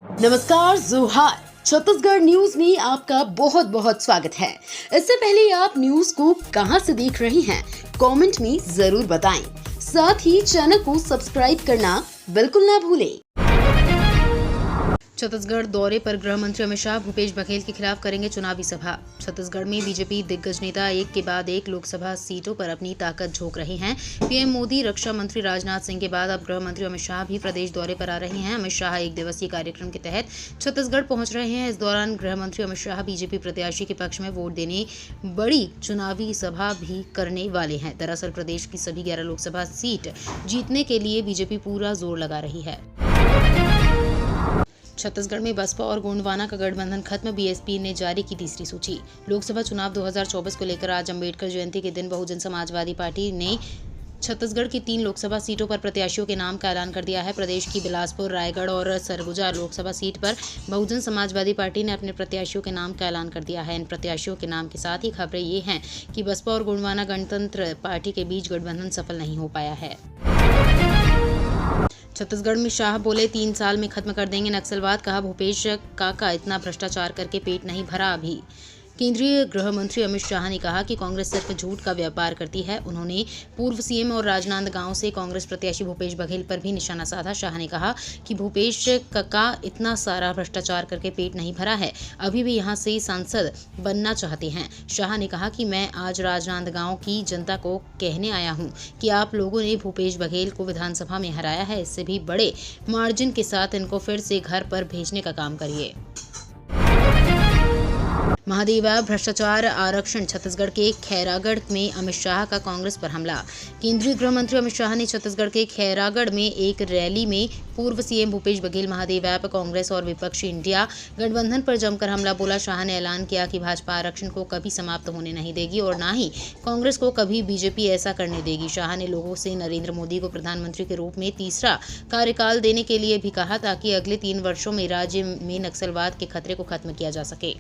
नमस्कार, जोहार। छत्तीसगढ़ न्यूज में आपका बहुत बहुत स्वागत है। इससे पहले आप न्यूज को कहां से देख रहे हैं, कमेंट में जरूर बताएं। साथ ही चैनल को सब्सक्राइब करना बिल्कुल ना भूलें। छत्तीसगढ़ दौरे पर गृह मंत्री अमित शाह भूपेश बघेल के खिलाफ करेंगे चुनावी सभा। छत्तीसगढ़ में बीजेपी दिग्गज नेता एक के बाद एक लोकसभा सीटों पर अपनी ताकत झोंक रहे हैं। पीएम मोदी, रक्षा मंत्री राजनाथ सिंह के बाद अब गृह मंत्री अमित शाह भी प्रदेश दौरे पर आ रहे हैं। अमित शाह एक दिवसीय कार्यक्रम के तहत छत्तीसगढ़ पहुंच रहे हैं। इस दौरान गृह मंत्री अमित शाह बीजेपी प्रत्याशी के पक्ष में वोट देने बड़ी चुनावी सभा भी करने वाले हैं। दरअसल प्रदेश की सभी 11 लोकसभा सीट जीतने के लिए बीजेपी पूरा जोर लगा रही है। छत्तीसगढ़ में बसपा और गोंडवाना का गठबंधन खत्म, बीएसपी ने जारी की तीसरी सूची। लोकसभा चुनाव 2024 को लेकर आज अंबेडकर जयंती के दिन बहुजन समाजवादी पार्टी ने छत्तीसगढ़ की 3 लोकसभा सीटों पर प्रत्याशियों के नाम का ऐलान कर दिया है। प्रदेश की बिलासपुर, रायगढ़ और सरगुजा लोकसभा सीट पर बहुजन समाजवादी पार्टी ने अपने प्रत्याशियों के नाम का ऐलान कर दिया है। इन प्रत्याशियों के नाम के साथ ही खबरें ये हैं कि बसपा और गोंडवाना गणतंत्र पार्टी के बीच गठबंधन सफल नहीं हो पाया है। छत्तीसगढ़ में शाह बोले 3 साल में खत्म कर देंगे नक्सलवाद, कहा भूपेश काका इतना भ्रष्टाचार करके पेट नहीं भरा अभी। केंद्रीय गृह मंत्री अमित शाह ने कहा कि कांग्रेस सिर्फ झूठ का व्यापार करती है। उन्होंने पूर्व सीएम और राजनांदगांव से कांग्रेस प्रत्याशी भूपेश बघेल पर भी निशाना साधा। शाह ने कहा कि भूपेश काका इतना सारा भ्रष्टाचार करके पेट नहीं भरा है, अभी भी यहां से सांसद बनना चाहते हैं। शाह ने कहा कि मैं आज राजनांदगांव की जनता को कहने आया हूं कि आप लोगों ने भूपेश बघेल को विधानसभा में हराया है, इससे भी बड़े मार्जिन के साथ इनको फिर से घर पर भेजने का काम करिए। महादेव भ्रष्टाचार आरक्षण, छत्तीसगढ़ के खैरागढ़ में अमित शाह का कांग्रेस पर हमला। केंद्रीय गृह मंत्री अमित शाह ने छत्तीसगढ़ के खैरागढ़ में एक रैली में पूर्व सीएम भूपेश बघेल, महादेव ऐप, कांग्रेस और विपक्षी इंडिया गठबंधन पर जमकर हमला बोला। शाह ने ऐलान किया कि भाजपा आरक्षण को कभी समाप्त होने नहीं देगी और न ही कांग्रेस को कभी बीजेपी ऐसा करने देगी। शाह ने लोगों से नरेंद्र मोदी को प्रधानमंत्री के रूप में तीसरा कार्यकाल देने के लिए भी कहा, ताकि अगले 3 वर्षों में राज्य में नक्सलवाद के खतरे को खत्म किया जा सके।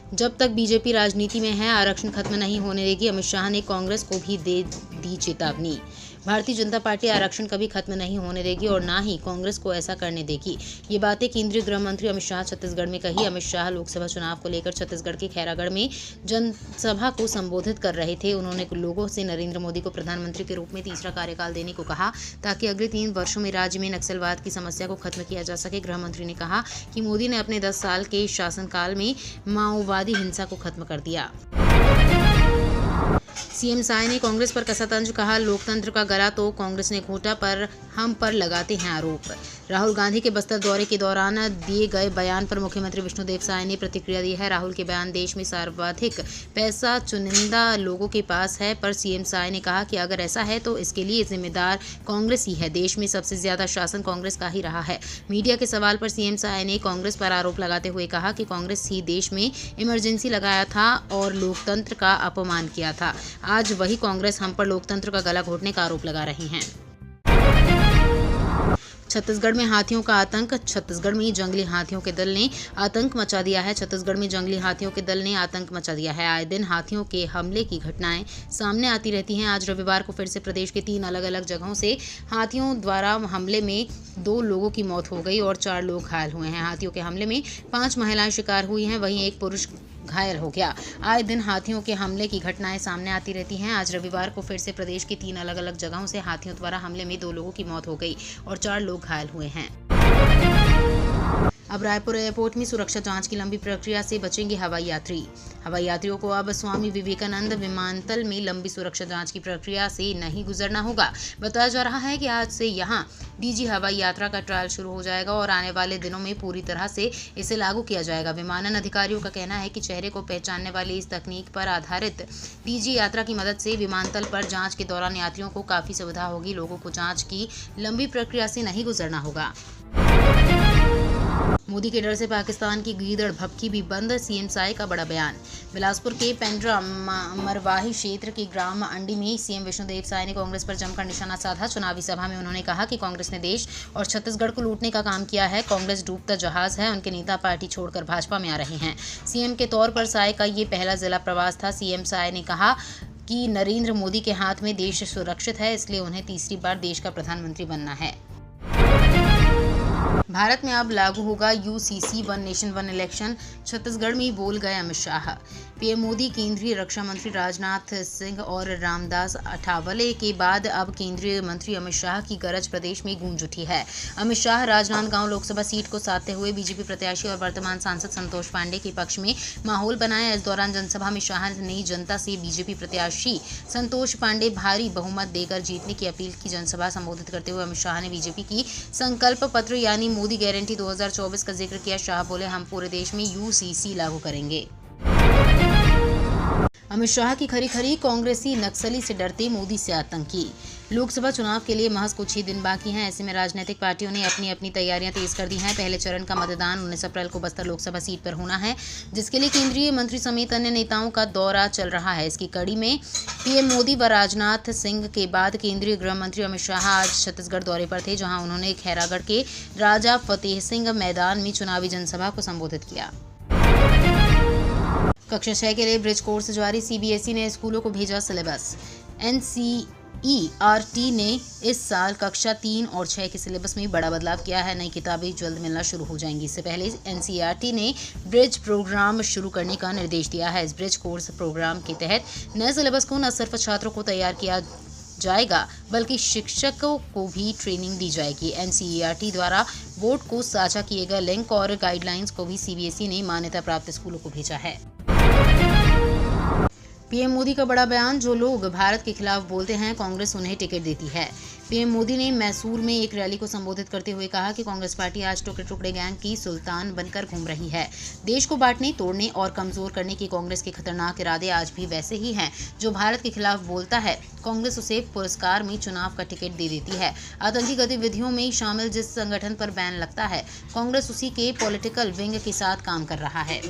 जब तक बीजेपी राजनीति में है, आरक्षण खत्म नहीं होने देगी। अमित शाह ने कांग्रेस को भी दे दी चेतावनी। भारतीय जनता पार्टी आरक्षण कभी खत्म नहीं होने देगी और ना ही कांग्रेस को ऐसा करने देगी। ये बातें केंद्रीय गृह मंत्री अमित शाह छत्तीसगढ़ में कही। अमित शाह लोकसभा चुनाव को लेकर छत्तीसगढ़ के खैरागढ़ में जनसभा को संबोधित कर रहे थे। उन्होंने लोगों से नरेंद्र मोदी को प्रधानमंत्री के रूप में तीसरा कार्यकाल देने को कहा, ताकि अगले 3 वर्षों में राज्य में नक्सलवाद की समस्या को खत्म किया जा सके। गृह मंत्री ने कहा कि मोदी ने अपने 10 साल के शासनकाल में माओवादी हिंसा को खत्म कर दिया। सीएम साय ने कांग्रेस पर कसा तंज, कहा लोकतंत्र का गला तो कांग्रेस ने घोटा, पर हम पर लगाते हैं आरोप। राहुल गांधी के बस्तर दौरे के दौरान दिए गए बयान पर मुख्यमंत्री विष्णुदेव साय ने प्रतिक्रिया दी है। राहुल के बयान देश में सर्वाधिक पैसा चुनिंदा लोगों के पास है, पर सीएम साय ने कहा कि अगर ऐसा है तो इसके लिए जिम्मेदार कांग्रेस ही है। देश में सबसे ज्यादा शासन कांग्रेस का ही रहा है। मीडिया के सवाल पर सीएम साय ने कांग्रेस पर आरोप लगाते हुए कहा कि कांग्रेस ही देश में इमरजेंसी लगाया था और लोकतंत्र का अपमान किया था। आज वही कांग्रेस हम पर लोकतंत्र का गला घोटने का आरोप लगा रही हैं। छत्तीसगढ़ में हाथियों का आतंक, छत्तीसगढ़ में जंगली हाथियों के दल ने आतंक मचा दिया है। छत्तीसगढ़ में जंगली हाथियों के दल ने आतंक मचा दिया है। आए दिन हाथियों के हमले की घटनाएं सामने आती रहती हैं। आज रविवार को फिर से प्रदेश के 3 अलग अलग जगहों से हाथियों द्वारा हमले में 2 लोगों की मौत हो गई और 4 लोग घायल हुए हैं। हाथियों के हमले में 5 महिलाएं शिकार हुई हैं, वहीं एक पुरुष घायल हो गया। आए दिन हाथियों के हमले की घटनाएं सामने आती रहती हैं। आज रविवार को फिर से प्रदेश की 3 अलग अलग जगहों से हाथियों द्वारा हमले में 2 लोगों की मौत हो गई और 4 लोग घायल हुए हैं। अब रायपुर एयरपोर्ट में सुरक्षा जांच की लंबी प्रक्रिया से बचेंगे हवाई यात्री। हवाई यात्रियों को अब स्वामी विवेकानंद विमानतल में लंबी सुरक्षा जांच की प्रक्रिया से नहीं गुजरना होगा। बताया जा रहा है कि आज से यहां डीजी हवाई यात्रा का ट्रायल शुरू हो जाएगा और आने वाले दिनों में पूरी तरह से इसे लागू किया जाएगा। विमानन अधिकारियों का कहना है कि चेहरे को पहचानने वाली इस तकनीक पर आधारित डीजी यात्रा की मदद से विमानतल पर जांच के दौरान यात्रियों को काफी सुविधा होगी। लोगों को जांच की लंबी प्रक्रिया से नहीं गुजरना होगा। मोदी के डर से पाकिस्तान की गीदड़ भपकी भी बंद, सीएम साय का बड़ा बयान। बिलासपुर के पेंड्रा मरवाही क्षेत्र के ग्राम अंडी में सीएम विष्णुदेव साय ने कांग्रेस पर जमकर निशाना साधा। चुनावी सभा में उन्होंने कहा कि कांग्रेस ने देश और छत्तीसगढ़ को लूटने का काम किया है। कांग्रेस डूबता जहाज है, उनके नेता पार्टी छोड़कर भाजपा में आ रहे हैं। सीएम के तौर पर साय का ये पहला जिला प्रवास था। सीएम साय ने कहा कि नरेंद्र मोदी के हाथ में देश सुरक्षित है, इसलिए उन्हें तीसरी बार देश का प्रधानमंत्री बनना है। भारत में अब लागू होगा UCC one nation one election, Chhattisgarh में बोल गए अमित शाह। पीएम मोदी, केंद्रीय रक्षा मंत्री राजनाथ सिंह और रामदास अठावले के बाद अब केंद्रीय मंत्री अमित शाह की गरज प्रदेश में गूंज उठी है। अमित शाह राजनांदगांव लोकसभा सीट को साधते हुए बीजेपी प्रत्याशी और वर्तमान सांसद संतोष पांडे के पक्ष में माहौल बनाया। इस दौरान जनसभा में शाह ने जनता से बीजेपी प्रत्याशी संतोष पांडे भारी बहुमत देकर जीतने की अपील की। जनसभा संबोधित करते हुए अमित शाह ने बीजेपी की संकल्प पत्र यानी मोदी गारंटी 2024 का जिक्र किया। शाह बोले, हम पूरे देश में यूसीसी लागू करेंगे। अमित शाह की खरी कांग्रेसी नक्सली से डरते, मोदी से आतंकी। लोकसभा चुनाव के लिए महज कुछ ही दिन बाकी हैं। ऐसे में राजनीतिक पार्टियों ने अपनी अपनी तैयारियां तेज कर दी हैं। पहले चरण का मतदान 19 अप्रैल को बस्तर लोकसभा सीट पर होना है, जिसके लिए केंद्रीय मंत्री समेत अन्य नेताओं का दौरा चल रहा है। इसकी कड़ी में पीएम मोदी व राजनाथ सिंह के बाद केंद्रीय गृह मंत्री अमित शाह आज छत्तीसगढ़ दौरे पर थे, जहां उन्होंने खैरागढ़ के राजा फतेह सिंह मैदान में चुनावी जनसभा को संबोधित किया। कक्षा 6 के लिए ब्रिज कोर्स जारी, सीबीएसई ने स्कूलों को भेजा सिलेबस। एनसीईआरटी ने इस साल कक्षा 3 और 6 के सिलेबस में बड़ा बदलाव किया है। नई किताबें जल्द मिलना शुरू हो जाएंगी। इससे पहले एनसीईआरटी ने ब्रिज प्रोग्राम शुरू करने का निर्देश दिया है। इस ब्रिज कोर्स प्रोग्राम के तहत नए सिलेबस को न सिर्फ छात्रों को तैयार किया जाएगा, बल्कि शिक्षकों को भी ट्रेनिंग दी जाएगी। एनसीईआरटी द्वारा बोर्ड को साझा किए गए लिंक और गाइडलाइंस को भी सीबीएसई ने मान्यता प्राप्त स्कूलों को भेजा है। पीएम मोदी का बड़ा बयान, जो लोग भारत के खिलाफ बोलते हैं, कांग्रेस उन्हें टिकट देती है। पीएम मोदी ने मैसूर में एक रैली को संबोधित करते हुए कहा कि कांग्रेस पार्टी आज टुकड़े टुकड़े गैंग की सुल्तान बनकर घूम रही है। देश को बांटने, तोड़ने और कमजोर करने के कांग्रेस के खतरनाक इरादे आज भी वैसे ही हैं। जो भारत के खिलाफ बोलता है, कांग्रेस उसे पुरस्कार में चुनाव का टिकट दे देती है। आतंकी गतिविधियों में शामिल जिस संगठन पर बैन लगता है, कांग्रेस उसी के पॉलिटिकल विंग के साथ काम कर रहा है।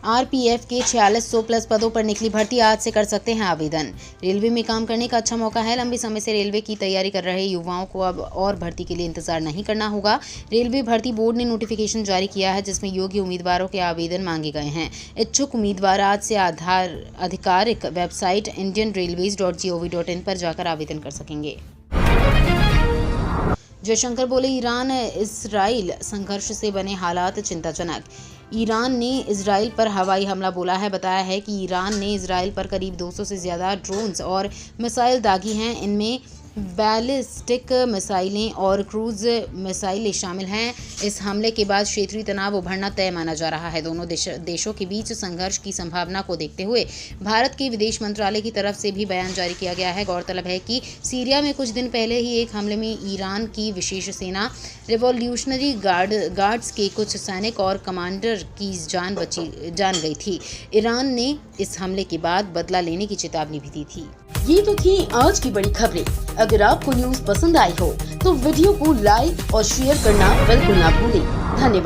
आरपीएफ के 4600 प्लस पदों पर निकली भर्ती, आज से कर सकते हैं आवेदन। रेलवे में काम करने का अच्छा मौका है। लंबे समय से रेलवे की तैयारी कर रहे युवाओं को अब और भर्ती के लिए इंतजार नहीं करना होगा। रेलवे भर्ती बोर्ड ने नोटिफिकेशन जारी किया है, जिसमें योग्य उम्मीदवारों के आवेदन मांगे गए हैं। इच्छुक उम्मीदवार आज से आधिकारिक वेबसाइट indianrailways.gov.in पर जाकर आवेदन कर सकेंगे। जयशंकर बोले, ईरान इजराइल संघर्ष से बने हालात चिंताजनक। ईरान ने इजराइल पर हवाई हमला बोला है। बताया है कि ईरान ने इजराइल पर करीब 200 से ज़्यादा ड्रोन्स और मिसाइल दागी हैं। इनमें बैलिस्टिक मिसाइलें और क्रूज मिसाइलें शामिल हैं। इस हमले के बाद क्षेत्रीय तनाव उभरना तय माना जा रहा है। दोनों देशों के बीच संघर्ष की संभावना को देखते हुए भारत के विदेश मंत्रालय की तरफ से भी बयान जारी किया गया है। गौरतलब है कि सीरिया में कुछ दिन पहले ही एक हमले में ईरान की विशेष सेना रिवॉल्यूशनरी गार्ड्स के कुछ सैनिक और कमांडर की जान गई थी। ईरान ने इस हमले के बाद बदला लेने की चेतावनी भी दी थी। ये तो थी आज की बड़ी खबरें। अगर आपको न्यूज़ पसंद आई हो तो वीडियो को लाइक और शेयर करना बिल्कुल ना भूलें। धन्यवाद।